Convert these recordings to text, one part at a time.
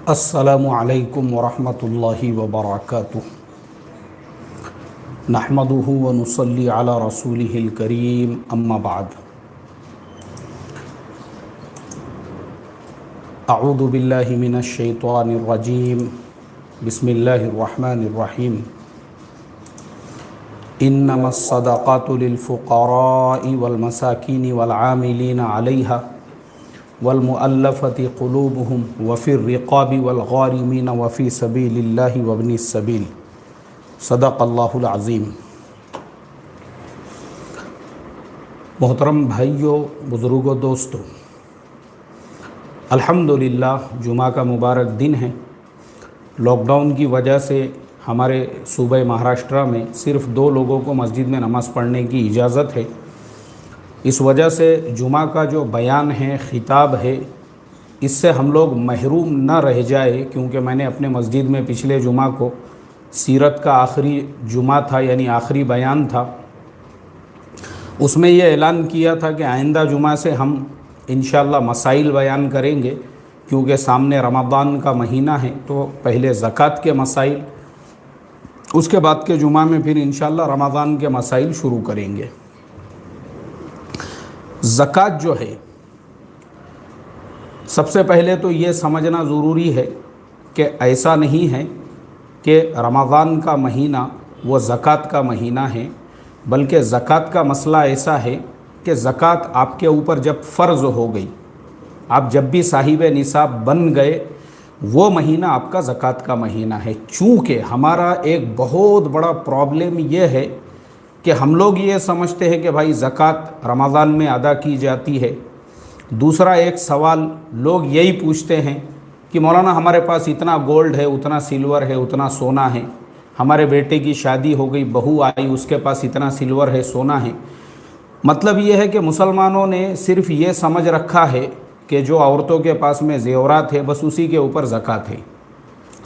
अस्सलामु अलैकुम वरहमतुल्लाहि वबरकातुह। नहमदुहु व नुसल्ली अला रसूलिहिल करीम, अम्मा बाद। अऊज़ु बिल्लाहि मिनश शैतानिर रजीम। बिस्मिल्लाहिर रहमानिर रहीम। इन्नमस सदक़ातु लिल फ़ुक़राइ वल मसाकीनि वल आमिलीना अलैहा वल मुअल्लफ़ति क़ुलूबुहुम व फ़िर रिक़ाबि वल गारिमीन व फ़ी सबीलिल्लाहि व इब्निस सबील। सदक़ल्लाहुल अज़ीम। मोहतरम भाइयों, बुज़ुर्गों, दोस्तों, अल्हम्दुलिल्लाह जुमा का मुबारक दिन है। लॉकडाउन की वजह से हमारे सूबे महाराष्ट्र में सिर्फ़ 2 लोगों को मस्जिद में नमाज़ पढ़ने की इजाज़त है। इस वजह से जुमा का जो बयान है, ख़िताब है, इससे हम लोग महरूम न रह जाए, क्योंकि मैंने अपने मस्जिद में पिछले जुमा को सीरत का आखिरी जुमा था, यानी आखिरी बयान था। उसमें यह ऐलान किया था कि आइंदा जुमा से हम इंशाअल्लाह मसाइल बयान करेंगे, क्योंकि सामने रमज़ान का महीना है। तो पहले ज़कात के मसाइल, उसके बाद के जुमा में फिर इंशाअल्लाह रमज़ान के मसाइल शुरू करेंगे। ज़कात जो है, सबसे पहले तो ये समझना ज़रूरी है कि ऐसा नहीं है कि रमज़ान का महीना वो ज़कात का महीना है, बल्कि ज़कात का मसला ऐसा है कि ज़कात आपके ऊपर जब फ़र्ज़ हो गई, आप जब भी साहिब निसाब बन गए, वो महीना आपका ज़कात का महीना है। चूँकि हमारा एक बहुत बड़ा प्रॉब्लम ये है कि हम लोग ये समझते हैं कि भाई ज़कात रमज़ान में अदा की जाती है। दूसरा एक सवाल लोग यही पूछते हैं कि मौलाना हमारे पास इतना गोल्ड है, उतना सिल्वर है, उतना सोना है, हमारे बेटे की शादी हो गई, बहू आई, उसके पास इतना सिल्वर है, सोना है। मतलब ये है कि मुसलमानों ने सिर्फ़ ये समझ रखा है कि जो औरतों के पास में ज़ेवरात है, बस उसी के ऊपर ज़कात है,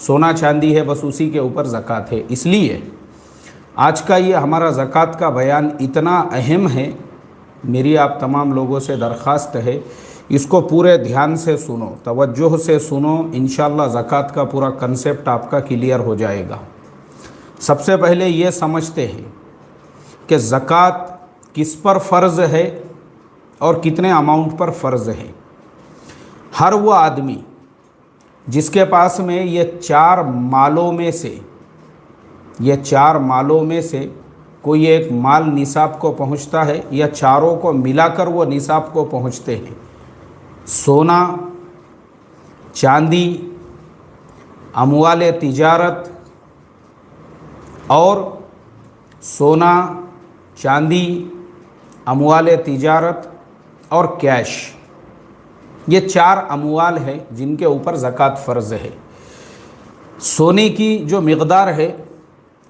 सोना चांदी है, बस उसी के ऊपर ज़कात है। इसलिए आज का ये हमारा ज़कात का बयान इतना अहम है। मेरी आप तमाम लोगों से दरख्वास्त है, इसको पूरे ध्यान से सुनो, तवज्जो से सुनो, इंशाअल्लाह ज़कात का पूरा कंसेप्ट आपका क्लियर हो जाएगा। सबसे पहले ये समझते हैं कि ज़कात किस पर फ़र्ज़ है और कितने अमाउंट पर फ़र्ज़ है। हर वो आदमी जिसके पास में ये 4 मालों में से कोई एक माल निसाब को पहुंचता है, या चारों को मिलाकर वो निसाब को पहुंचते हैं, सोना, चांदी, अमवाल तिजारत और सोना, चांदी, अमवाल तिजारत और कैश, ये 4 अमवाल हैं जिनके ऊपर ज़कात फ़र्ज़ है। सोने की जो मिक़दार है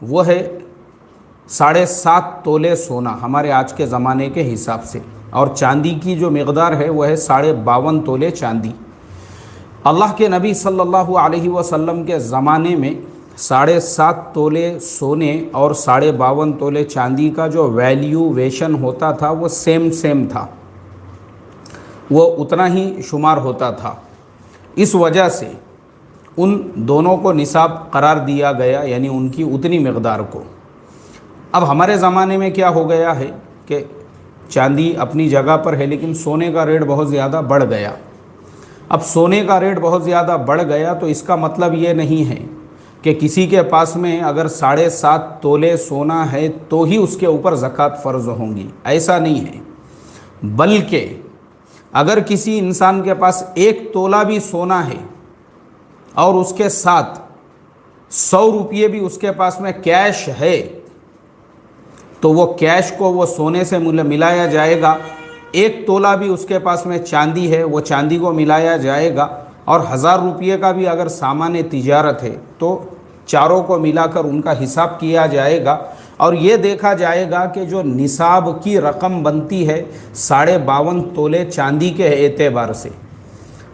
वो है 7.5 तोले सोना हमारे आज के ज़माने के हिसाब से, और चांदी की जो मिक़दार है वह है 52.5 तोले चांदी। अल्लाह के नबी सल्लल्लाहु अलैहि वसल्लम के ज़माने में 7.5 तोले सोने और 52.5 तोले चांदी का जो वैल्यूएशन होता था वो सेम था, वो उतना ही शुमार होता था। इस वजह से उन दोनों को निसाब करार दिया गया, यानी उनकी उतनी मिक़दार को। अब हमारे ज़माने में क्या हो गया है कि चांदी अपनी जगह पर है, लेकिन सोने का रेट बहुत ज़्यादा बढ़ गया। अब सोने का रेट बहुत ज़्यादा बढ़ गया तो इसका मतलब ये नहीं है कि किसी के पास में अगर 7.5 तोले सोना है तो ही उसके ऊपर ज़कात फ़र्ज़ होंगी, ऐसा नहीं है। बल्कि अगर किसी इंसान के पास 1 तोला भी सोना है और उसके साथ 100 रुपये भी उसके पास में कैश है, तो वो कैश को वो सोने से मिलाया जाएगा। 1 तोला भी उसके पास में चांदी है, वो चांदी को मिलाया जाएगा। और 1000 रुपये का भी अगर सामान तिजारत है तो चारों को मिलाकर उनका हिसाब किया जाएगा, और ये देखा जाएगा कि जो निसाब की रकम बनती है 52.5 तोले चांदी के एतबार से।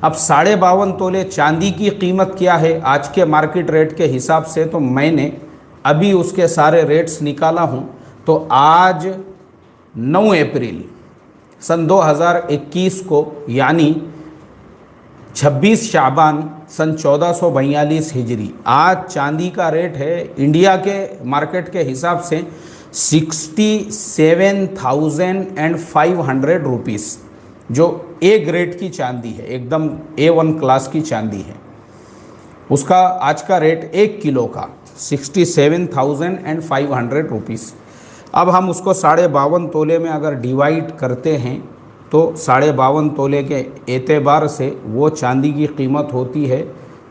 अब 52.5 तोले चांदी की कीमत क्या है आज के मार्केट रेट के हिसाब से, तो मैंने अभी उसके सारे रेट्स निकाला हूँ। तो आज 9 अप्रैल सन 2021 को, यानी 26 शाबान सन 1442 हिजरी। आज चांदी का रेट है इंडिया के मार्केट के हिसाब से 67,500 रुपीज़, जो ए ग्रेड की चांदी है, एकदम A1 क्लास की चांदी है। उसका आज का रेट 1 किलो का 67,500 रुपीज़। अब हम उसको 52.5 तोले में अगर डिवाइड करते हैं तो 52.5 तोले के एतबार से वो चांदी की कीमत होती है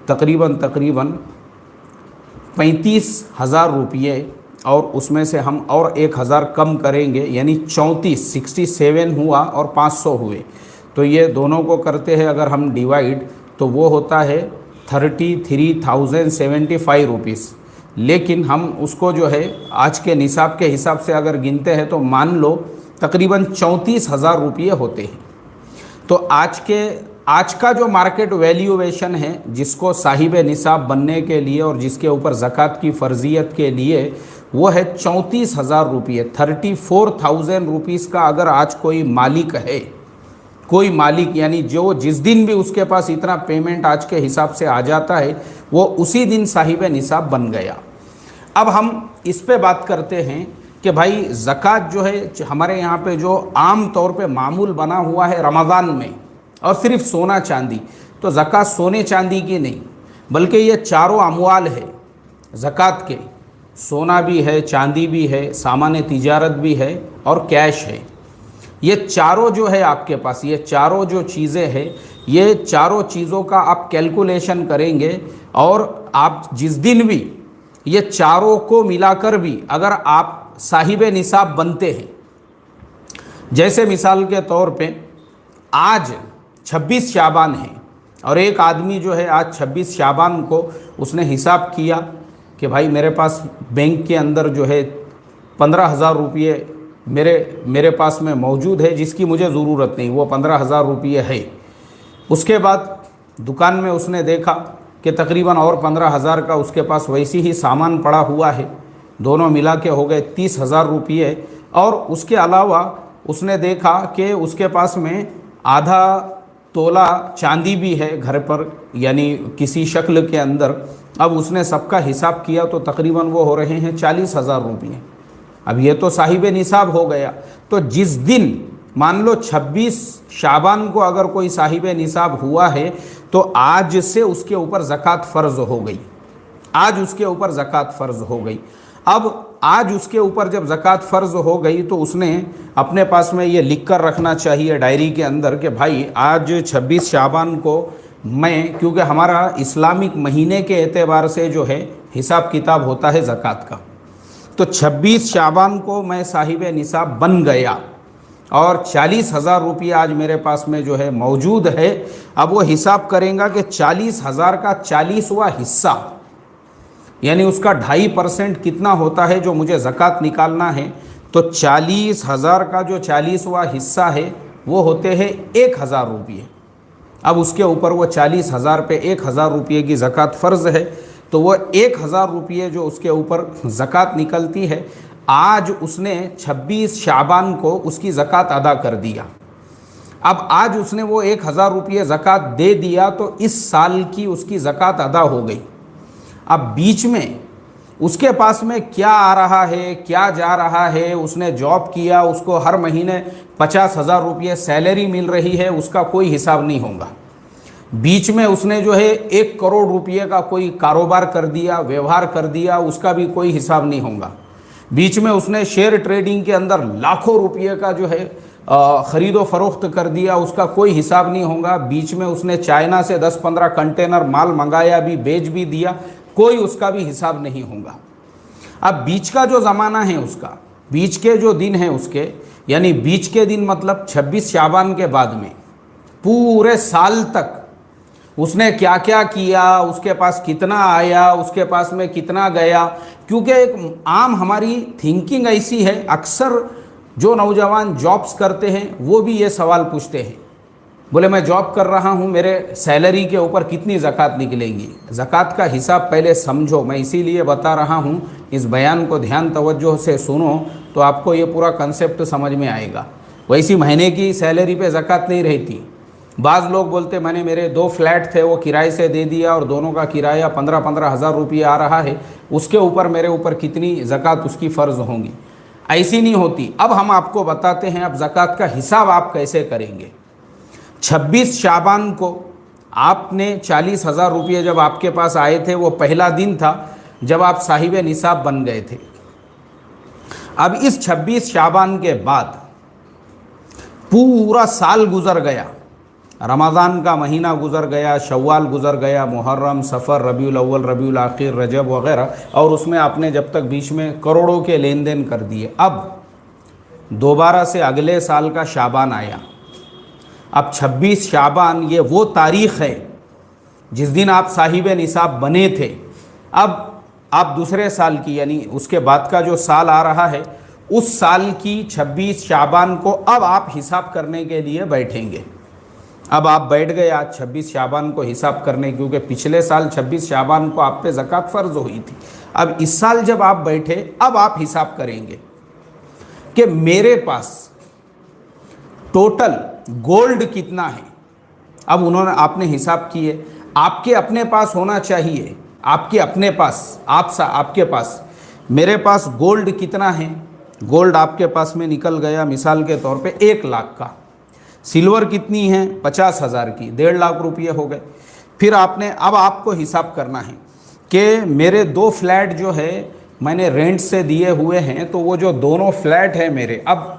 तकरीबन 35,000 रुपये, और उसमें से हम और 1,000 कम करेंगे, यानी 67 हुआ और 500 हुए, तो ये दोनों को करते हैं अगर हम डिवाइड तो वो होता है 33,075 रुपीज़। लेकिन हम उसको जो है आज के निसाब के हिसाब से अगर गिनते हैं तो मान लो तकरीबन 34,000 रुपये होते हैं। तो आज का जो मार्केट वैल्यूएशन है जिसको साहिब निसाब बनने के लिए और जिसके ऊपर ज़कात की फ़र्जियत के लिए, वो है 34,000 रुपये। 34,000 रुपीज़ का अगर आज कोई मालिक है, कोई मालिक यानी जो जिस दिन भी उसके पास इतना पेमेंट आज के हिसाब से आ जाता है वो उसी दिन साहिब निसाब बन गया। अब हम इस पे बात करते हैं कि भाई ज़कात जो है हमारे यहाँ पे जो आम तौर पे मामूल बना हुआ है रमज़ान में, और सिर्फ सोना चांदी, तो ज़कात सोने चांदी की नहीं बल्कि ये चारों अमवाल है ज़कात के। सोना भी है, चांदी भी है, सामान तिजारत भी है और कैश है। ये चारों जो है आपके पास, ये चारों जो चीज़ें हैं, ये चारों चीज़ों का आप कैलकुलेशन करेंगे और आप जिस दिन भी ये चारों को मिलाकर भी अगर आप साहिब निसाब बनते हैं, जैसे मिसाल के तौर पे आज 26 शाबान है और एक आदमी जो है आज 26 शाबान को उसने हिसाब किया कि भाई मेरे पास बैंक के अंदर जो है 15,000 रुपये मेरे पास में मौजूद है जिसकी मुझे ज़रूरत नहीं, वो 15,000 रुपये है। उसके बाद दुकान में उसने देखा कि तकरीबन और 15,000 का उसके पास वैसी ही सामान पड़ा हुआ है, दोनों मिला के हो गए 30,000 रुपये। और उसके अलावा उसने देखा कि उसके पास में आधा तोला चांदी भी है घर पर, यानी किसी शक्ल के अंदर। अब उसने सबका हिसाब किया तो तकरीबन वो हो रहे हैं 40,000 रुपये। अब ये तो साहिब निसाब हो गया। तो जिस दिन मान लो 26 शाबान को अगर कोई साहिब निसाब हुआ है तो आज से उसके ऊपर ज़कात फ़र्ज़ हो गई, आज उसके ऊपर ज़कात फ़र्ज़ हो गई। अब आज उसके ऊपर जब ज़कात फ़र्ज़ हो गई तो उसने अपने पास में ये लिख कर रखना चाहिए डायरी के अंदर कि भाई आज 26 शाबान को मैं, क्योंकि हमारा इस्लामिक महीने के एतबार से जो है हिसाब किताब होता है ज़कात का, तो 26 शाबान को मैं साहिब निसाब बन गया और 40,000 रुपये आज मेरे पास में जो है मौजूद है। अब वो हिसाब करेंगे कि 40,000 का 40वां हिस्सा, यानी उसका 2.5% कितना होता है जो मुझे ज़कात निकालना है, तो 40,000 का जो 40वां हिस्सा है वो होते हैं 1,000 रुपये। अब उसके ऊपर वो 40,000 पे 1,000 रुपये की ज़कात फ़र्ज़ है, तो वो 1,000 रुपये जो उसके ऊपर ज़कात निकलती है, आज उसने 26 शाबान को उसकी ज़कात अदा कर दिया। अब आज उसने वो 1,000 रुपये ज़कात दे दिया तो इस साल की उसकी ज़कात अदा हो गई। अब बीच में उसके पास में क्या आ रहा है, क्या जा रहा है, उसने जॉब किया, उसको हर महीने 50,000 रुपये सैलरी मिल रही है, उसका कोई हिसाब नहीं होगा। बीच में उसने जो है 1 करोड़ रुपये का कोई कारोबार कर दिया, व्यवहार कर दिया, उसका भी कोई हिसाब नहीं होगा। बीच में उसने शेयर ट्रेडिंग के अंदर लाखों रुपये का जो है ख़रीदो फरोख्त कर दिया, उसका कोई हिसाब नहीं होगा। बीच में उसने चाइना से 10-15 कंटेनर माल मंगाया भी, बेच भी दिया, कोई उसका भी हिसाब नहीं होगा। अब बीच का जो ज़माना है उसका, बीच के जो दिन हैं उसके, यानी बीच के दिन मतलब 26 शाबान के बाद में पूरे साल तक उसने क्या क्या किया, उसके पास कितना आया, उसके पास में कितना गया। क्योंकि एक आम हमारी थिंकिंग ऐसी है, अक्सर जो नौजवान जॉब्स करते हैं वो भी ये सवाल पूछते हैं, बोले मैं जॉब कर रहा हूँ, मेरे सैलरी के ऊपर कितनी ज़कात निकलेंगी। ज़कात का हिसाब पहले समझो, मैं इसीलिए बता रहा हूँ, इस बयान को ध्यान तवज्जो से सुनो तो आपको ये पूरा कंसेप्ट समझ में आएगा। वैसी महीने की सैलरी पे ज़कात नहीं रहती, बाज़ लोग बोलते मैंने मेरे 2 फ्लैट थे वो किराए से दे दिया और दोनों का किराया 15-15 हज़ार रुपये आ रहा है, उसके ऊपर मेरे ऊपर कितनी ज़कात उसकी फ़र्ज़ होंगी। ऐसी नहीं होती। अब हम आपको बताते हैं अब ज़कात का हिसाब आप कैसे करेंगे। 26 शाबान को आपने 40,000 रुपये जब आपके पास आए थे, वो पहला दिन था जब आप साहिब निसाब बन गए थे। अब इस 26 शाबान के बाद पूरा साल गुज़र गया, रमज़ान का महीना गुज़र गया, शव्वाल गुज़र गया, मुहर्रम, सफ़र, रबीउल अव्वल, रबीउल आखिर, रजब वग़ैरह, और उसमें आपने जब तक बीच में करोड़ों के लेन देन कर दिए। अब दोबारा से अगले साल का शाबान आया। अब 26 शाबान ये वो तारीख़ है जिस दिन आप साहिब निसाब बने थे। अब आप दूसरे साल की यानी उसके बाद का जो साल आ रहा है, उस साल की 26 शाबान को अब आप हिसाब करने के लिए बैठेंगे। अब आप बैठ गए आज 26 शाबान को हिसाब करने, क्योंकि पिछले साल 26 शाबान को आप पे ज़कात फ़र्ज़ हुई थी। अब इस साल जब आप बैठे, अब आप हिसाब करेंगे कि मेरे पास टोटल गोल्ड कितना है। अब आपने हिसाब किए, आपके अपने पास होना चाहिए, आपके अपने पास, आपके पास, मेरे पास गोल्ड कितना है। गोल्ड आपके पास में निकल गया मिसाल के तौर पे 1 लाख का। सिल्वर कितनी है, 50,000 की, 1.5 लाख रुपये हो गए। फिर अब आपको हिसाब करना है कि मेरे 2 फ्लैट जो है मैंने रेंट से दिए हुए हैं, तो वो जो दोनों फ्लैट है मेरे, अब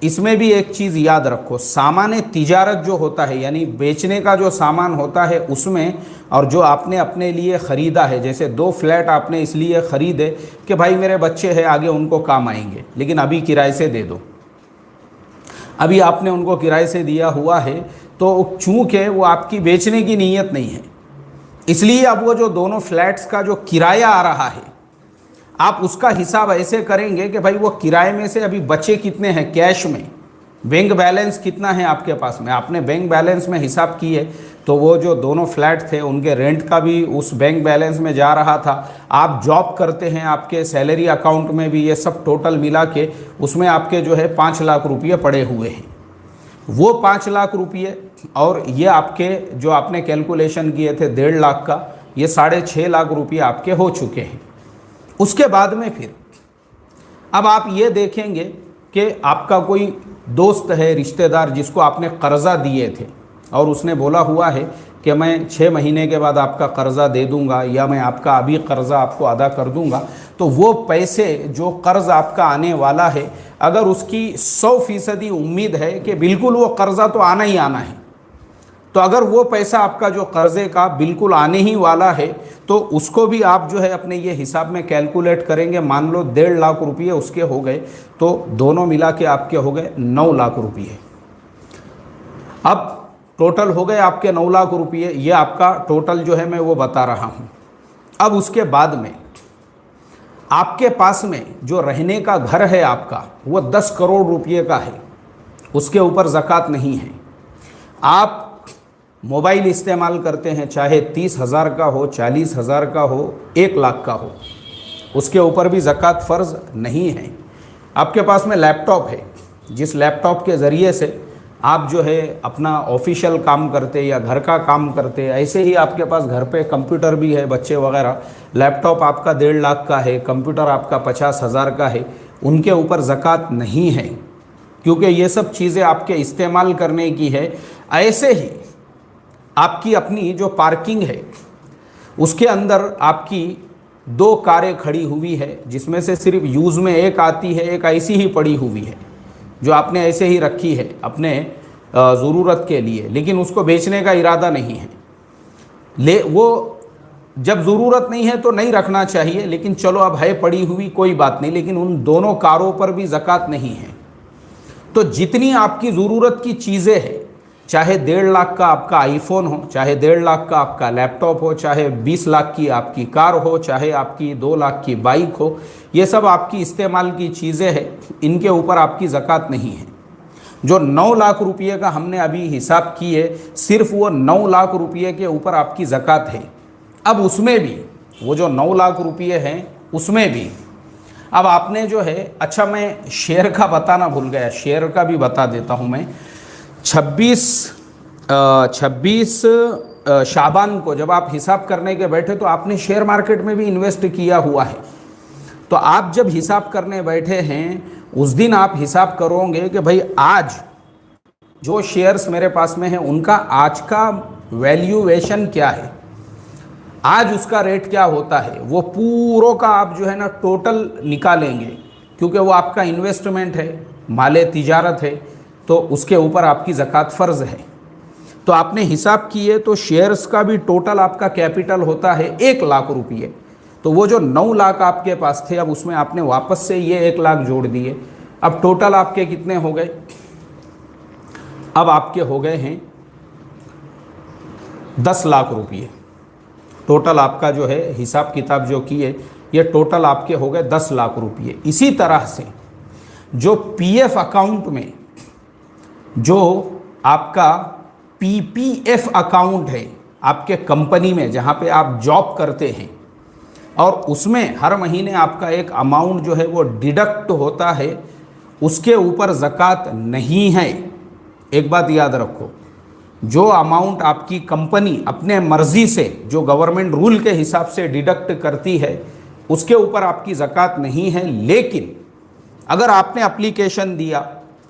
इसमें भी एक चीज़ याद रखो, सामान तिजारत जो होता है यानी बेचने का जो सामान होता है उसमें, और जो आपने अपने लिए ख़रीदा है, जैसे 2 फ्लैट आपने इसलिए ख़रीदे कि भाई मेरे बच्चे हैं आगे उनको काम आएंगे, लेकिन अभी किराए से दे दो, अभी आपने उनको किराए से दिया हुआ है, तो चूँकि वो आपकी बेचने की नीयत नहीं है, इसलिए अब वो जो दोनों फ्लैट्स का जो किराया आ रहा है, आप उसका हिसाब ऐसे करेंगे कि भाई वो किराए में से अभी बचे कितने हैं कैश में, बैंक बैलेंस कितना है आपके पास में। आपने बैंक बैलेंस में हिसाब किए तो वो जो दोनों फ्लैट थे उनके रेंट का भी उस बैंक बैलेंस में जा रहा था। आप जॉब करते हैं, आपके सैलरी अकाउंट में भी ये सब टोटल मिला के उसमें आपके जो है 5 लाख रुपये पड़े हुए हैं। वो 5 लाख रुपये और ये आपके जो आपने कैलकुलेशन किए थे 1.5 लाख का, ये 6.5 लाख रुपये आपके हो चुके हैं। उसके बाद में फिर अब आप ये देखेंगे कि आपका कोई दोस्त है, रिश्तेदार, जिसको आपने कर्ज़ा दिए थे और उसने बोला हुआ है कि मैं 6 महीने के बाद आपका कर्ज़ा दे दूंगा या मैं आपका अभी कर्ज़ा आपको अदा कर दूंगा, तो वो पैसे जो कर्ज़ आपका आने वाला है, अगर उसकी 100% उम्मीद है कि बिल्कुल वो कर्ज़ा तो आना ही आना है, तो अगर वो पैसा आपका जो कर्ज़े का बिल्कुल आने ही वाला है, तो उसको भी आप जो है अपने ये हिसाब में कैलकुलेट करेंगे। मान लो 1.5 लाख रुपये उसके हो गए, तो दोनों मिला के आपके हो गए 9 लाख रुपये। अब टोटल हो गए आपके 9 लाख रुपये, ये आपका टोटल जो है मैं वो बता रहा हूँ। अब उसके बाद में आपके पास में जो रहने का घर है आपका, वो 10 करोड़ रुपये का है, उसके ऊपर ज़कात नहीं है। आप मोबाइल इस्तेमाल करते हैं, चाहे 30,000 का हो, 40,000 का हो, 1 लाख का हो, उसके ऊपर भी ज़कात फ़र्ज़ नहीं है। आपके पास में लैपटॉप है, जिस लैपटॉप के ज़रिए से आप जो है अपना ऑफिशियल काम करते या घर का काम करते, ऐसे ही आपके पास घर पे कंप्यूटर भी है, बच्चे वगैरह, लैपटॉप आपका 1.5 लाख का है, कंप्यूटर आपका 50,000 का है, उनके ऊपर ज़कात नहीं है, क्योंकि ये सब चीज़ें आपके इस्तेमाल करने की है। ऐसे ही आपकी अपनी जो पार्किंग है उसके अंदर आपकी 2 कारें खड़ी हुई है, जिसमें से सिर्फ यूज़ में एक आती है, एक ऐसी ही पड़ी हुई है जो आपने ऐसे ही रखी है अपने ज़रूरत के लिए, लेकिन उसको बेचने का इरादा नहीं है। वो जब ज़रूरत नहीं है तो नहीं रखना चाहिए, लेकिन चलो अब है पड़ी हुई कोई बात नहीं, लेकिन उन दोनों कारों पर भी ज़कात नहीं है। तो जितनी आपकी ज़रूरत की चीज़ें हैं, चाहे 1.5 लाख का आपका आईफोन हो, चाहे 1.5 लाख का आपका लैपटॉप हो, चाहे 20 लाख की आपकी कार हो, चाहे आपकी 2 लाख की बाइक हो, ये सब आपकी इस्तेमाल की चीज़ें हैं, इनके ऊपर आपकी ज़कात नहीं है। जो 9 लाख रुपये का हमने अभी हिसाब किए, सिर्फ वो 9 लाख रुपये के ऊपर आपकी ज़कात है। अब उसमें भी वो जो 9 लाख रुपये हैं उसमें भी अब आपने जो है, अच्छा मैं शेयर का बताना भूल गया, शेयर का भी बता देता हूँ मैं। 26 26 शाबान को जब आप हिसाब करने के बैठे तो आपने शेयर मार्केट में भी इन्वेस्ट किया हुआ है। तो आप जब हिसाब करने बैठे हैं उस दिन आप हिसाब करोगे कि भाई आज जो शेयर्स मेरे पास में है उनका आज का वैल्यूएशन क्या है, आज उसका रेट क्या होता है, वो पूरों का आप जो है ना टोटल निकालेंगे, क्योंकि वो आपका इन्वेस्टमेंट है, माले तिजारत है, तो उसके ऊपर आपकी ज़कात फ़र्ज़ है। तो आपने हिसाब किए तो शेयर्स का भी टोटल आपका कैपिटल होता है 1 लाख रुपये। तो वो जो 9 लाख आपके पास थे अब उसमें आपने वापस से ये 1 लाख जोड़ दिए। अब टोटल आपके कितने हो गए? अब आपके हो गए हैं 10 लाख रुपये। टोटल आपका जो है हिसाब किताब जो किए ये टोटल आपके हो गए 10 लाख रुपये। इसी तरह से जो पीएफ अकाउंट में जो आपका पीपीएफ अकाउंट है आपके कंपनी में जहाँ पे आप जॉब करते हैं और उसमें हर महीने आपका एक अमाउंट जो है वो डिडक्ट होता है, उसके ऊपर ज़कात नहीं है। एक बात याद रखो, जो अमाउंट आपकी कंपनी अपने मर्ज़ी से जो गवर्नमेंट रूल के हिसाब से डिडक्ट करती है उसके ऊपर आपकी ज़कात नहीं है। लेकिन अगर आपने एप्लीकेशन दिया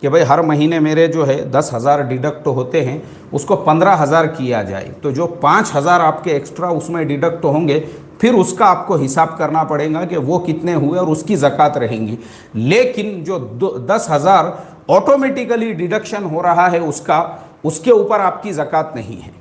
कि भाई हर महीने मेरे जो है 10,000 डिडक्ट होते हैं उसको 15,000 किया जाए, तो जो 5,000 आपके एक्स्ट्रा उसमें डिडक्ट होंगे फिर उसका आपको हिसाब करना पड़ेगा कि वो कितने हुए और उसकी ज़कात रहेंगी। लेकिन जो 10,000 ऑटोमेटिकली डिडक्शन हो रहा है उसके ऊपर आपकी ज़कात नहीं है।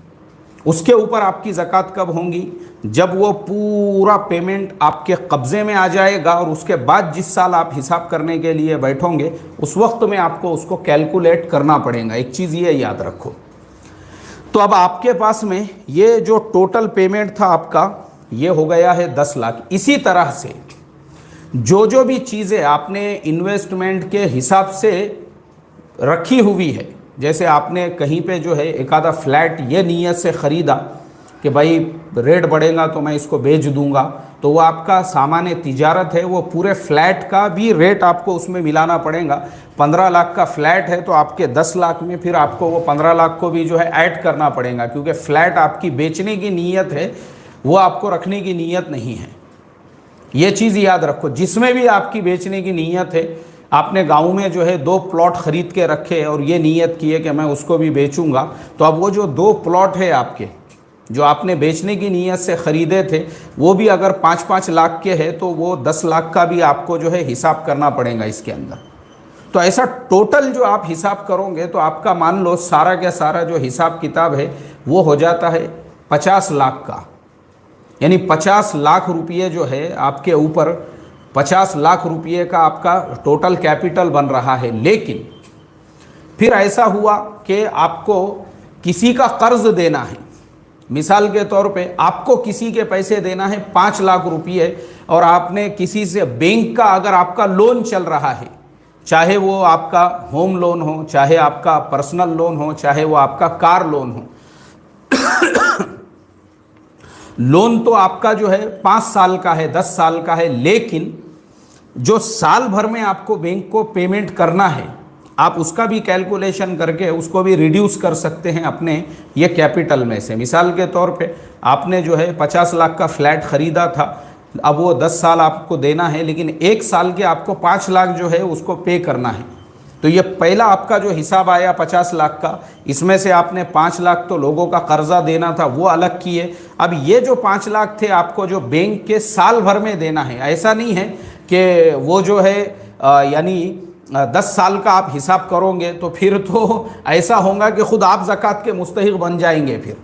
उसके ऊपर आपकी ज़कात कब होंगी? जब वो पूरा पेमेंट आपके कब्ज़े में आ जाएगा और उसके बाद जिस साल आप हिसाब करने के लिए बैठोगे उस वक्त में आपको उसको कैलकुलेट करना पड़ेगा। एक चीज़ ये याद रखो। तो अब आपके पास में ये जो टोटल पेमेंट था आपका ये हो गया है 10 लाख। इसी तरह से जो भी चीज़ें आपने इन्वेस्टमेंट के हिसाब से रखी हुई है, जैसे आपने कहीं पे जो है एक आधा फ्लैट ये नीयत से ख़रीदा कि भाई रेट बढ़ेगा तो मैं इसको बेच दूंगा, तो वो आपका सामान तिजारत है, वो पूरे फ्लैट का भी रेट आपको उसमें मिलाना पड़ेगा। 15 लाख का फ्लैट है तो आपके 10 लाख में फिर आपको वो 15 लाख को भी जो है ऐड करना पड़ेगा, क्योंकि फ्लैट आपकी बेचने की नीयत है, वो आपको रखने की नीयत नहीं है। ये चीज़ याद रखो। जिसमें भी आपकी बेचने की नीयत है, आपने गांव में जो है 2 प्लॉट ख़रीद के रखे और ये नीयत की है कि मैं उसको भी बेचूंगा, तो अब वो जो 2 प्लॉट है आपके जो आपने बेचने की नीयत से ख़रीदे थे वो भी अगर 5-5 लाख के हैं तो वो 10 लाख का भी आपको जो है हिसाब करना पड़ेगा इसके अंदर। तो ऐसा टोटल जो आप हिसाब करोगे तो आपका मान लो सारा का सारा जो हिसाब किताब है वो हो जाता है 50 लाख का। यानी 50 लाख रुपये जो है आपके ऊपर 50 लाख रुपये का आपका टोटल कैपिटल बन रहा है। लेकिन फिर ऐसा हुआ कि आपको किसी का कर्ज देना है, मिसाल के तौर पे आपको किसी के पैसे देना है 5 लाख रुपये और आपने किसी से बैंक का अगर आपका लोन चल रहा है, चाहे वो आपका होम लोन हो, चाहे आपका पर्सनल लोन हो, चाहे वो आपका कार लोन हो, लोन तो आपका जो है 5 साल का है, 10 साल का है, लेकिन जो साल भर में आपको बैंक को पेमेंट करना है आप उसका भी कैलकुलेशन करके उसको भी रिड्यूस कर सकते हैं अपने ये कैपिटल में से। मिसाल के तौर पे आपने जो है 50 लाख का फ्लैट ख़रीदा था, अब वो 10 साल आपको देना है, लेकिन 1 साल के आपको 5 लाख जो है उसको पे करना है। तो ये पहला आपका जो हिसाब आया 50 लाख का, इसमें से आपने 5 लाख तो लोगों का कर्जा देना था वो अलग किए। अब ये जो 5 लाख थे आपको जो बैंक के साल भर में देना है, ऐसा नहीं है कि वो जो है यानी 10 साल का आप हिसाब करोगे तो फिर तो ऐसा होगा कि खुद आप ज़कात के मुस्तहिक बन जाएंगे। फिर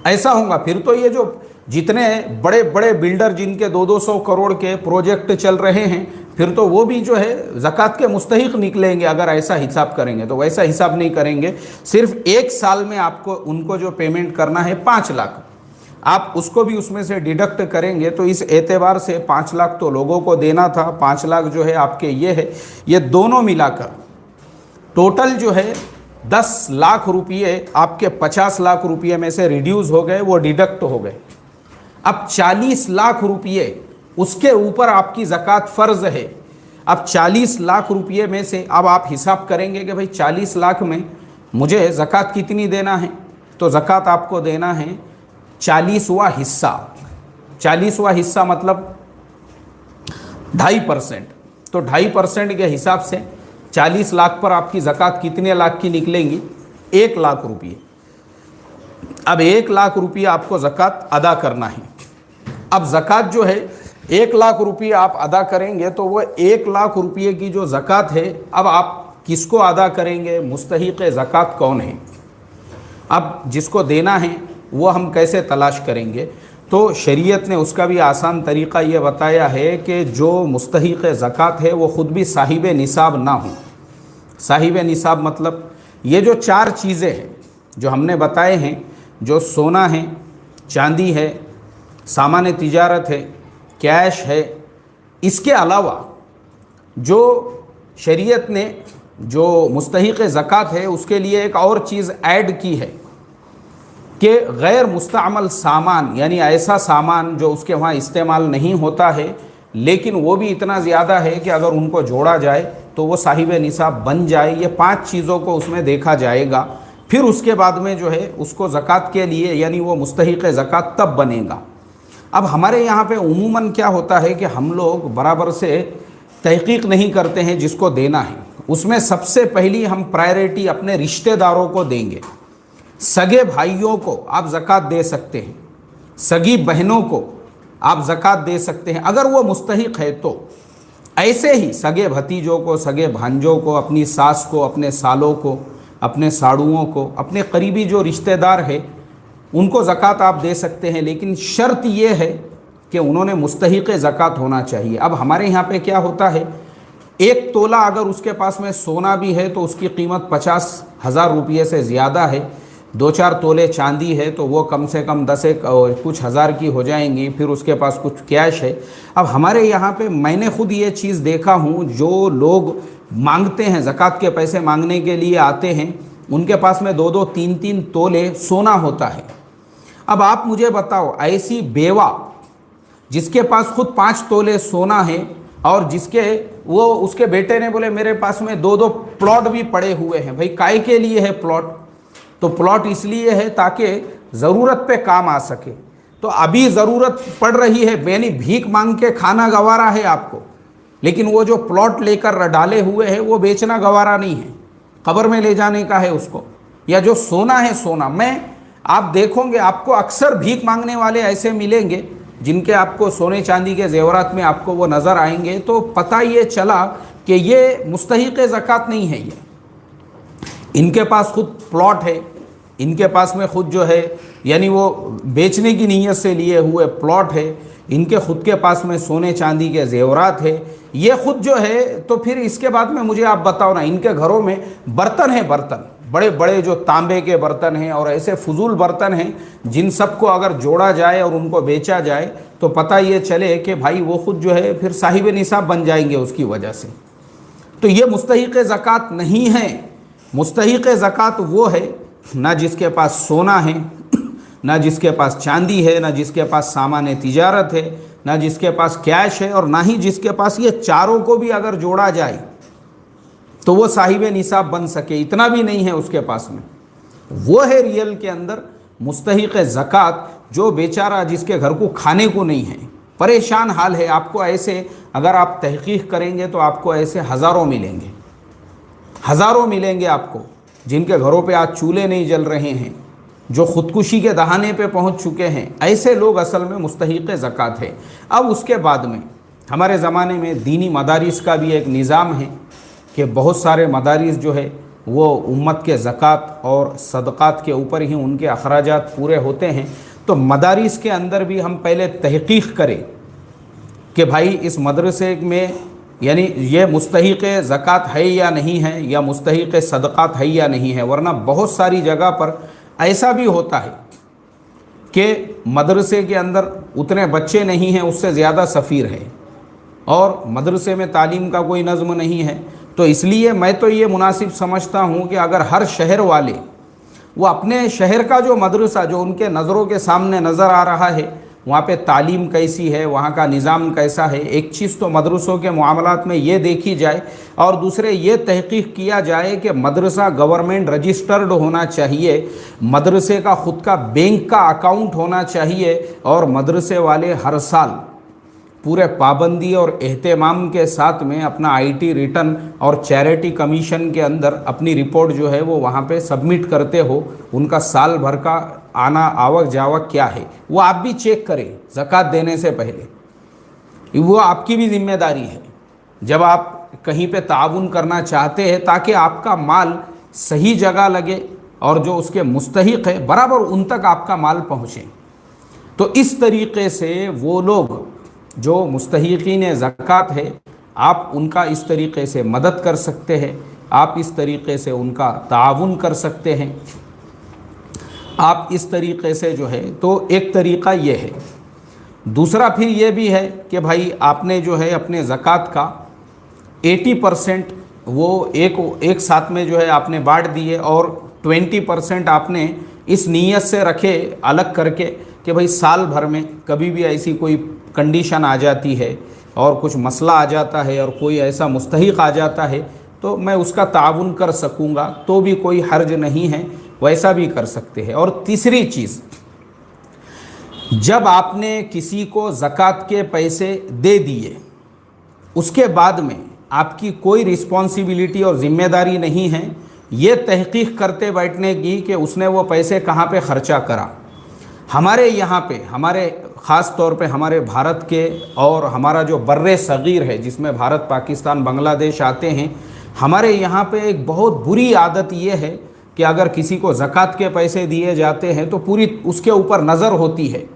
ऐसा होगा, फिर तो ये जो जितने बड़े बड़े बिल्डर जिनके 200-200 करोड़ के प्रोजेक्ट चल रहे हैं फिर तो वो भी जो है ज़कात के मुस्तहिक निकलेंगे अगर ऐसा हिसाब करेंगे। तो वैसा हिसाब नहीं करेंगे, सिर्फ 1 साल में आपको उनको जो पेमेंट करना है 5 लाख, आप उसको भी उसमें से डिडक्ट करेंगे। तो इस एतबार से 5 लाख तो लोगों को देना था, 5 लाख जो है आपके ये है, ये दोनों मिलाकर टोटल जो है 10 लाख रुपये आपके 50 लाख रुपये में से रिड्यूस हो गए, वो डिडक्ट हो गए। अब 40 लाख रुपये उसके ऊपर आपकी ज़कात फ़र्ज़ है। अब 40 लाख रुपये में से अब आप हिसाब करेंगे कि भाई 40 लाख में मुझे ज़कात कितनी देना है, तो ज़कात आपको देना है 40वां हिस्सा। 40वां हिस्सा मतलब 2.5%। तो 2.5% के हिसाब से 40 लाख पर आपकी ज़कात कितने लाख की निकलेंगी? 1 लाख रुपये। अब 1 लाख रुपये आपको ज़कात अदा करना है। अब ज़कात जो है 1 लाख रुपये आप अदा करेंगे तो वो 1 लाख रुपये की जो ज़कात है, अब आप किसको अदा करेंगे? मुस्तहिक़ ज़कात कौन है? अब जिसको देना है वो हम कैसे तलाश करेंगे? तो शरीयत ने उसका भी आसान तरीक़ा ये बताया है कि जो मुस्तहिक़ ज़कात है वो ख़ुद भी साहिब निसाब ना हो। साहिब निसाब मतलब ये जो 4 चीज़ें हैं जो हमने बताए हैं, जो सोना है, चांदी है, सामान तिजारत है, कैश है, इसके अलावा जो शरीयत ने जो मुस्तहिक़ ज़कात है उसके लिए एक और चीज़ ऐड की है कि गैर मुस्तअमल सामान, यानी ऐसा सामान जो उसके वहाँ इस्तेमाल नहीं होता है लेकिन वो भी इतना ज़्यादा है कि अगर उनको जोड़ा जाए तो वो साहिब निसाब बन जाए। ये 5 चीज़ों को उसमें देखा जाएगा। फिर उसके बाद में जो है उसको ज़कात के लिए, यानी वो मुस्तहिक़ ज़कात तब बनेगा। अब हमारे यहाँ पे उमूमन क्या होता है कि हम लोग बराबर से तहक़ीक़ नहीं करते हैं जिसको देना है। उसमें सबसे पहली हम प्रायोरिटी अपने रिश्तेदारों को देंगे। सगे भाइयों को आप ज़कात दे सकते हैं, सगी बहनों को आप ज़कात दे सकते हैं अगर वो मुस्तहिक़ है तो। ऐसे ही सगे भतीजों को, सगे भांजों को, अपनी सास को, अपने सालों को, अपने साड़ुओं को, अपने करीबी जो रिश्तेदार है उनको ज़कात आप दे सकते हैं, लेकिन शर्त ये है कि उन्होंने मुस्तहिक़ ज़कात होना चाहिए। अब हमारे यहाँ पे क्या होता है, 1 तोला अगर उसके पास में सोना भी है तो उसकी कीमत 50,000 रुपये से ज़्यादा है। 2-4 तोले चांदी है तो वो कम से कम 10 कुछ हज़ार की हो जाएंगी। फिर उसके पास कुछ कैश है। अब हमारे यहाँ पे मैंने ख़ुद ये चीज़ देखा हूँ, जो लोग मांगते हैं, ज़कात के पैसे मांगने के लिए आते हैं, उनके पास में 2-2, 3-3 तोले सोना होता है। अब आप मुझे बताओ, ऐसी बेवा जिसके पास खुद 5 तोले सोना है और जिसके वो उसके बेटे ने बोले मेरे पास में 2-2 प्लॉट भी पड़े हुए हैं। भाई काय के लिए है प्लॉट? तो प्लॉट इसलिए है ताकि ज़रूरत पे काम आ सके। तो अभी ज़रूरत पड़ रही है, यानी भीख मांग के खाना गवारा है आपको, लेकिन वो जो प्लॉट लेकर डाले हुए हैं वो बेचना गवारा नहीं है, कब्र में ले जाने का है उसको। या जो सोना है, सोना में आप देखोगे आपको अक्सर भीख मांगने वाले ऐसे मिलेंगे जिनके आपको सोने चांदी के जेवरात में आपको वो नज़र आएंगे। तो पता ये चला कि ये मुस्तहिक़ ज़कात नहीं है। ये इनके पास खुद प्लॉट है, इनके पास में खुद जो है यानी वो बेचने की नीयत से लिए हुए प्लॉट है, इनके खुद के पास में सोने चांदी के जेवरात है, ये खुद जो है। तो फिर इसके बाद में मुझे आप बताओ ना, इनके घरों में बर्तन है, बर्तन बड़े बड़े जो तांबे के बर्तन हैं और ऐसे फजूल बर्तन हैं जिन सबको अगर जोड़ा जाए और उनको बेचा जाए तो पता ये चले कि भाई वो खुद जो है फिर साहिब निसाब बन जाएंगे उसकी वजह से। तो ये मुस्तहिक़ ज़कात नहीं है। मुस्तहिक़ ज़कात वो है ना जिसके पास सोना है, ना जिसके पास चांदी है, ना जिसके पास सामान तिजारत है, ना जिसके पास कैश है, और ना ही जिसके पास ये चारों को भी अगर जोड़ा जाए तो वो साहिब निसाब बन सके, इतना भी नहीं है उसके पास में। वो है रियल के अंदर मुस्तहिक़ ज़कात, जो बेचारा जिसके घर को खाने को नहीं है, परेशान हाल है। आपको ऐसे अगर आप तहक़ीक़ करेंगे तो आपको ऐसे हज़ारों मिलेंगे, हज़ारों मिलेंगे आपको जिनके घरों पे आज चूल्हे नहीं जल रहे हैं, जो ख़ुदकुशी के दहाने पे पहुंच चुके हैं। ऐसे लोग असल में मुस्तहिक़ ज़कात है। अब उसके बाद में हमारे ज़माने में दीनी मदारिस का भी एक निज़ाम है कि बहुत सारे मदारिस जो है वो उम्मत के ज़कात और सदक़ात के ऊपर ही उनके अखराजात पूरे होते हैं। तो मदारिस के अंदर भी हम पहले तहक़ीक़ करें कि भाई इस मदरसे में यानी ये मुस्तहिक़ ज़कात है या नहीं है, या मुस्तहिक़ सदक़ात है या नहीं है। वरना बहुत सारी जगह पर ऐसा भी होता है कि मदरसे के अंदर उतने बच्चे नहीं हैं, उससे ज़्यादा सफ़ीर है, और मदरसे में तालीम का कोई नज़्म नहीं है। तो इसलिए मैं तो ये मुनासिब समझता हूँ कि अगर हर शहर वाले वो अपने शहर का जो मदरसा जो उनके नज़रों के सामने नज़र आ रहा है वहाँ पे तालीम कैसी है, वहाँ का निज़ाम कैसा है। एक चीज़ तो मदरसों के मामलात में ये देखी जाए, और दूसरे ये तहकीक किया जाए कि मदरसा गवर्नमेंट रजिस्टर्ड होना चाहिए, मदरसे का ख़ुद का बैंक का अकाउंट होना चाहिए, और मदरसे वाले हर साल पूरे पाबंदी और एहतमाम के साथ में अपना आईटी रिटर्न और चैरिटी कमीशन के अंदर अपनी रिपोर्ट जो है वो वहाँ पे सबमिट करते हो। उनका साल भर का आना आवक जावक क्या है वो आप भी चेक करें ज़कात देने से पहले। वो आपकी भी जिम्मेदारी है जब आप कहीं पे ताउन करना चाहते हैं, ताकि आपका माल सही जगह लगे और जो उसके मुस्तहिक है बराबर उन तक आपका माल पहुँचे। तो इस तरीक़े से वो लोग जो मुस्तहिकीन ज़कात है, आप उनका इस तरीक़े से मदद कर सकते हैं, आप इस तरीक़े से उनका ताउन कर सकते हैं, आप इस तरीक़े से जो है, तो एक तरीक़ा ये है। दूसरा फिर ये भी है कि भाई आपने जो है अपने ज़कात का 80% वो एक साथ में जो है आपने बांट दिए, और 20% आपने इस नीयत से रखे अलग करके कि भाई साल भर में कभी भी ऐसी कोई कंडीशन आ जाती है और कुछ मसला आ जाता है और कोई ऐसा मुस्तहिक आ जाता है तो मैं उसका ताउन कर सकूँगा, तो भी कोई हर्ज नहीं है, वैसा भी कर सकते हैं। और तीसरी चीज़, जब आपने किसी को ज़कात के पैसे दे दिए उसके बाद में आपकी कोई रिस्पॉन्सिबिलिटी और ज़िम्मेदारी नहीं है ये तहकीक करते बैठने की कि उसने वो पैसे कहाँ पे ख़र्चा करा। हमारे यहाँ पे, हमारे ख़ास तौर पे हमारे भारत के, और हमारा जो बर्रे सग़ीर है जिसमें भारत, पाकिस्तान, बांग्लादेश आते हैं, हमारे यहाँ पे एक बहुत बुरी आदत ये है कि अगर किसी को ज़कात के पैसे दिए जाते हैं तो पूरी उसके ऊपर नज़र होती है।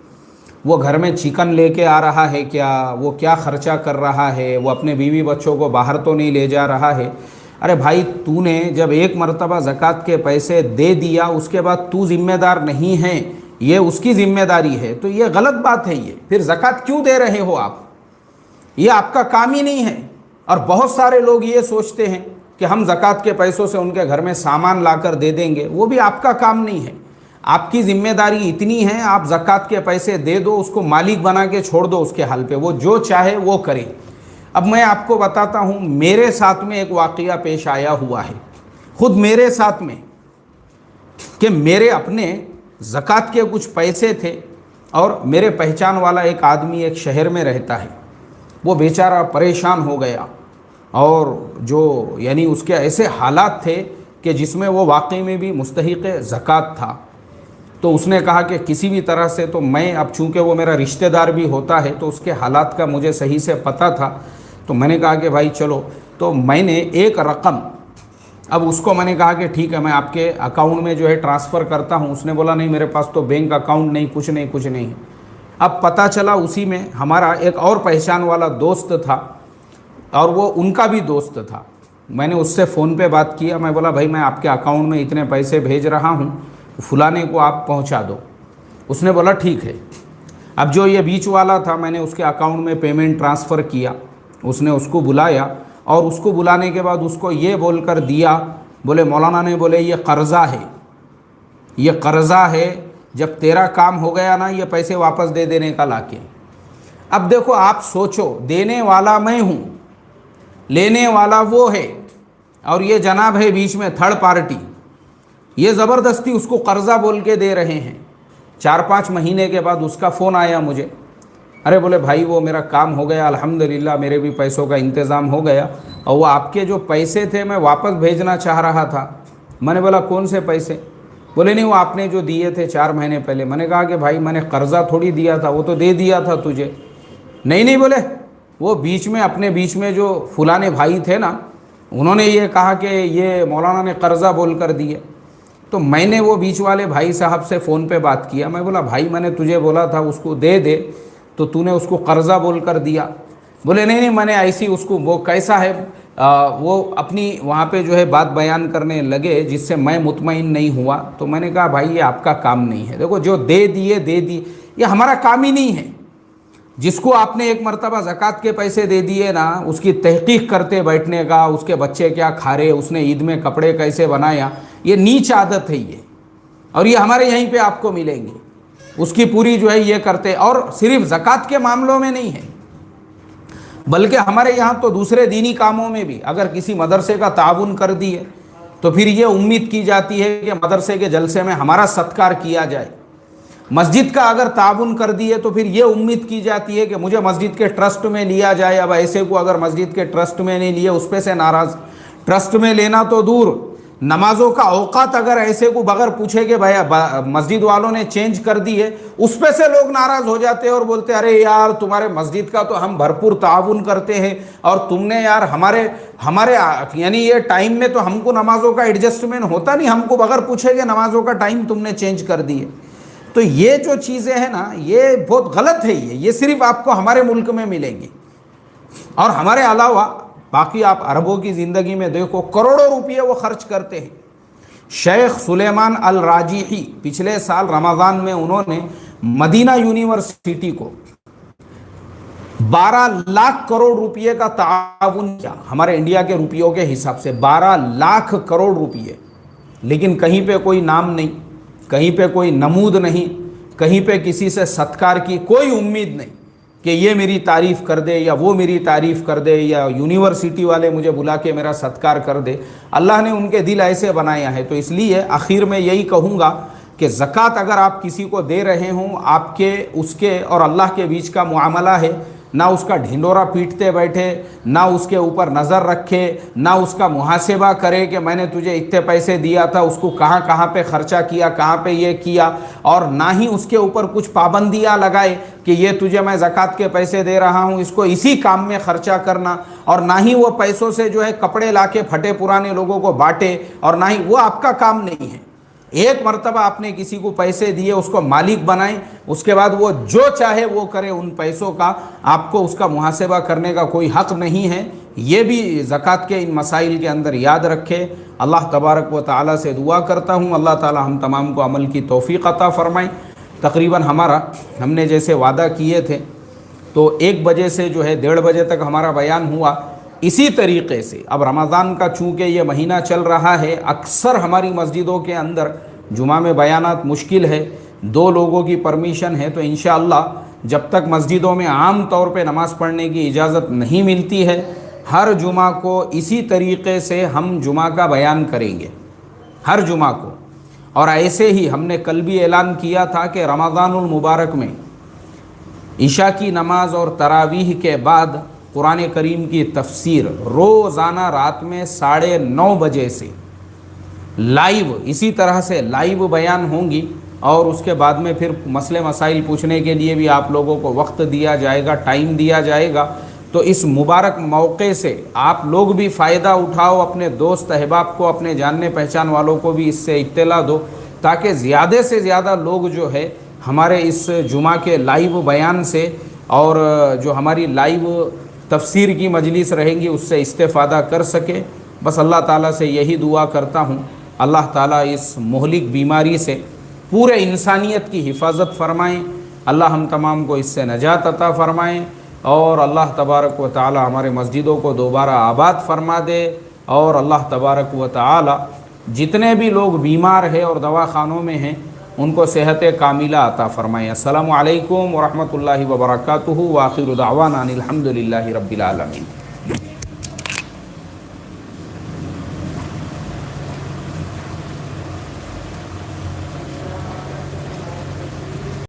वो घर में चिकन लेके आ रहा है क्या, वो क्या ख़र्चा कर रहा है, वो अपने बीवी बच्चों को बाहर तो नहीं ले जा रहा है। अरे भाई, तूने जब एक मरतबा ज़कात के पैसे दे दिया उसके बाद तू ज़िम्मेदार नहीं है, ये उसकी ज़िम्मेदारी है, तो ये गलत बात है। ये फिर ज़कात क्यों दे रहे हो आप? ये आपका काम ही नहीं है। और बहुत सारे लोग ये सोचते हैं कि हम ज़कात के पैसों से उनके घर में सामान लाकर दे देंगे, वो भी आपका काम नहीं है। आपकी ज़िम्मेदारी इतनी है, आप ज़कात के पैसे दे दो, उसको मालिक बना के छोड़ दो उसके हाल पे, वो जो चाहे वो करे। अब मैं आपको बताता हूँ, मेरे साथ में एक वाक़या पेश आया हुआ है, ख़ुद मेरे साथ में, कि मेरे अपने ज़कात के कुछ पैसे थे और मेरे पहचान वाला एक आदमी एक शहर में रहता है, वो बेचारा परेशान हो गया, और जो यानी उसके ऐसे हालात थे कि जिसमें वो वाकई में भी मुस्तहिक़ ज़कात था। तो उसने कहा कि किसी भी तरह से, तो मैं अब चूँकि वो मेरा रिश्तेदार भी होता है तो उसके हालात का मुझे सही से पता था, तो मैंने कहा कि भाई चलो, तो मैंने एक रकम, अब उसको मैंने कहा कि ठीक है मैं आपके अकाउंट में जो है ट्रांसफ़र करता हूँ। उसने बोला नहीं, मेरे पास तो बैंक अकाउंट नहीं, कुछ नहीं है। अब पता चला उसी में हमारा एक और पहचान वाला दोस्त था, और वो उनका भी दोस्त था। मैंने उससे फ़ोन पे बात किया, मैं बोला भाई मैं आपके अकाउंट में इतने पैसे भेज रहा हूँ, फलाने को आप पहुँचा दो। उसने बोला ठीक है। अब जो ये बीच वाला था, मैंने उसके अकाउंट में पेमेंट ट्रांसफ़र किया, उसने उसको बुलाया, और उसको बुलाने के बाद उसको ये बोलकर दिया, बोले मौलाना ने बोले ये कर्ज़ा है, ये कर्ज़ा है, जब तेरा काम हो गया ना ये पैसे वापस दे देने का लाके। अब देखो आप सोचो, देने वाला मैं हूँ, लेने वाला वो है, और ये जनाब है बीच में थर्ड पार्टी, ये ज़बरदस्ती उसको कर्ज़ा बोल के दे रहे हैं। 4-5 महीने के बाद उसका फ़ोन आया मुझे, अरे बोले भाई वो मेरा काम हो गया अल्हम्दुलिल्लाह, मेरे भी पैसों का इंतज़ाम हो गया, और वो आपके जो पैसे थे मैं वापस भेजना चाह रहा था। मैंने बोला कौन से पैसे? बोले नहीं, वो आपने जो दिए थे 4 महीने पहले। मैंने कहा कि भाई मैंने कर्ज़ा थोड़ी दिया था, वो तो दे दिया था तुझे। नहीं बोले, वो बीच में अपने बीच में जो फलाने भाई थे ना, उन्होंने ये कहा कि ये मौलाना ने कर्ज़ा बोल कर दिए। तो मैंने वो बीच वाले भाई साहब से फ़ोन पे बात किया, मैं बोला भाई मैंने तुझे बोला था उसको दे दे, तो तूने उसको कर्ज़ा बोल कर दिया। बोले नहीं मैंने ऐसी उसको, वो कैसा है, वो अपनी वहाँ पे जो है बात बयान करने लगे, जिससे मैं मुतमईन नहीं हुआ। तो मैंने कहा भाई ये आपका काम नहीं है, देखो जो दे दिए, ये हमारा काम ही नहीं है। जिसको आपने एक मरतबा ज़कात के पैसे दे दिए ना, उसकी तहकीक करते बैठने का, उसके बच्चे क्या खा रहे, उसने ईद में कपड़े कैसे बनाया, ये नीच आदत है ये, और ये हमारे यहीं पे आपको मिलेंगे। उसकी पूरी जो है ये करते। और सिर्फ ज़कात के मामलों में नहीं है, बल्कि हमारे यहाँ तो दूसरे दीनी कामों में भी अगर किसी मदरसे का ताउन कर दिए तो फिर ये उम्मीद की जाती है कि मदरसे के जलसे में हमारा सत्कार किया जाए। मस्जिद का अगर ताउन कर दिए तो फिर ये उम्मीद की जाती है कि मुझे मस्जिद के ट्रस्ट में लिया जाए। अब ऐसे को अगर मस्जिद के ट्रस्ट में नहीं लिए उस पे से नाराज़, ट्रस्ट में लेना तो दूर, नमाजों का औकात अगर ऐसे को बगैर पूछे कि भाई मस्जिद वालों ने चेंज कर दी है, उस पे से लोग नाराज़ हो जाते हैं और बोलते हैं अरे यार तुम्हारे मस्जिद का तो हम भरपूर ताउन करते हैं और तुमने यार हमारे यानी ये टाइम में तो हमको नमाजों का एडजस्टमेंट होता नहीं, हमको बगैर पूछे कि नमाजों का टाइम तुमने चेंज कर दिए। तो ये जो चीज़ें हैं ना, ये बहुत गलत है। ये सिर्फ आपको हमारे मुल्क में मिलेंगी और हमारे अलावा बाकी आप अरबों की ज़िंदगी में देखो करोड़ों रुपये वो खर्च करते हैं। शेख सुलेमान अल राजीही पिछले साल रमज़ान में उन्होंने मदीना यूनिवर्सिटी को 12 लाख करोड़ रुपये का ताउन किया, हमारे इंडिया के रुपयों के हिसाब से 12 लाख करोड़ रुपये। लेकिन कहीं पे कोई नाम नहीं, कहीं पे कोई नमूद नहीं, कहीं पे किसी से सत्कार की कोई उम्मीद नहीं कि ये मेरी तारीफ़ कर दे या वो मेरी तारीफ़ कर दे या यूनिवर्सिटी वाले मुझे बुला के मेरा सत्कार कर दे। अल्लाह ने उनके दिल ऐसे बनाया है। तो इसलिए आखिर में यही कहूँगा कि ज़कात अगर आप किसी को दे रहे हों, आपके उसके और अल्लाह के बीच का मुआमला है, ना उसका ढिंडोरा पीटते बैठे, ना उसके ऊपर नज़र रखे, ना उसका मुहासिबा करे कि मैंने तुझे इतने पैसे दिया था, उसको कहाँ कहाँ पे ख़र्चा किया, कहाँ पे ये किया, और ना ही उसके ऊपर कुछ पाबंदियाँ लगाए कि ये तुझे मैं ज़कात के पैसे दे रहा हूँ, इसको इसी काम में ख़र्चा करना, और ना ही वो पैसों से जो है कपड़े लाके फटे पुराने लोगों को बांटे, और ना ही वो आपका काम नहीं है। एक मर्तबा आपने किसी को पैसे दिए, उसको मालिक बनाएं, उसके बाद वो जो चाहे वो करे उन पैसों का, आपको उसका मुहासिबा करने का कोई हक़ नहीं है। ये भी ज़कात के इन मसाइल के अंदर याद रखे। अल्लाह तबारक व तआला से दुआ करता हूँ अल्लाह ताला हम तमाम को अमल की तौफ़ीक़ अता फ़रमाएँ। तकरीबन हमने जैसे वादा किए थे तो 1 बजे से जो है 1:30 बजे तक हमारा बयान हुआ। इसी तरीक़े से अब रमज़ान का चूँकि ये महीना चल रहा है, अक्सर हमारी मस्जिदों के अंदर जुमा में बयानात मुश्किल है, 2 लोगों की परमिशन है। तो इंशाअल्लाह जब तक मस्जिदों में आम तौर पे नमाज़ पढ़ने की इजाज़त नहीं मिलती है, हर जुमा को इसी तरीक़े से हम जुमा का बयान करेंगे, हर जुमा को। और ऐसे ही हमने कल भी ऐलान किया था कि रमज़ानुल मुबारक में इशा की नमाज और तरावीह के बाद कुरान करीम की तफसीर रोज़ाना रात में 9:30 बजे से लाइव, इसी तरह से लाइव बयान होंगी। और उसके बाद में फिर मसले मसाइल पूछने के लिए भी आप लोगों को वक्त दिया जाएगा, टाइम दिया जाएगा। तो इस मुबारक मौके से आप लोग भी फ़ायदा उठाओ, अपने दोस्त अहबाब को, अपने जानने पहचान वालों को भी इससे इत्तला दो, ताकि ज़्यादा से ज़्यादा लोग जो है हमारे इस जुमा के लाइव बयान से और जो हमारी लाइव तफसीर की मजलिस रहेंगी उससे इस्तेफ़ादा कर सके। बस अल्लाह ताला से यही दुआ करता हूँ, अल्लाह ताला इस मोहलिक बीमारी से पूरे इंसानियत की हिफाजत फ़रमाएँ, अल्लाह हम तमाम को इससे नजात अता फ़रमाएँ, और अल्लाह तबारक व तआला हमारे मस्जिदों को दोबारा आबाद फ़रमा दे, और अल्लाह तबारक व तआला जितने भी लोग बीमार हैं और दवाखानों में हैं उनको सेहत कामिला अता फ़रमाएँ। अस्सलामु अलैकुम व रहमतुल्लाहि व बरकातुहू व आखिरु दावाना अनिल हम्दुलिल्लाहि रब्बिल आलमीन।